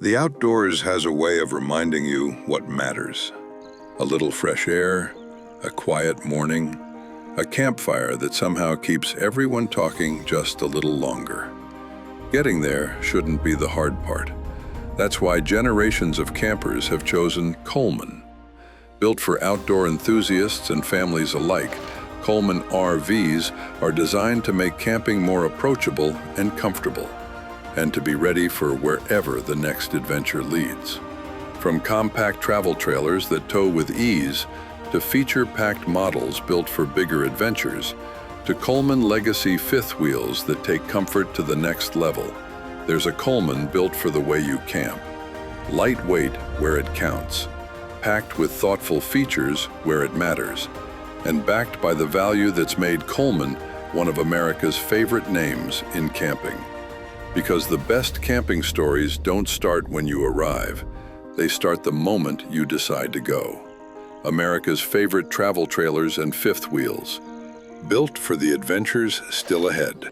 The outdoors has a way of reminding you what matters. A little fresh air, a quiet morning, a campfire that somehow keeps everyone talking just a little longer. Getting there shouldn't be the hard part. That's why generations of campers have chosen Coleman. Built for outdoor enthusiasts and families alike, Coleman RVs are designed to make camping more approachable and comfortable, and to be ready for wherever the next adventure leads. From compact travel trailers that tow with ease, to feature-packed models built for bigger adventures, to Coleman legacy fifth wheels that take comfort to the next level, there's a Coleman built for the way you camp. Lightweight where it counts, packed with thoughtful features where it matters, and backed by the value that's made Coleman one of America's favorite names in camping. Because the best camping stories don't start when you arrive, they start the moment you decide to go. America's favorite travel trailers and fifth wheels, built for the adventures still ahead.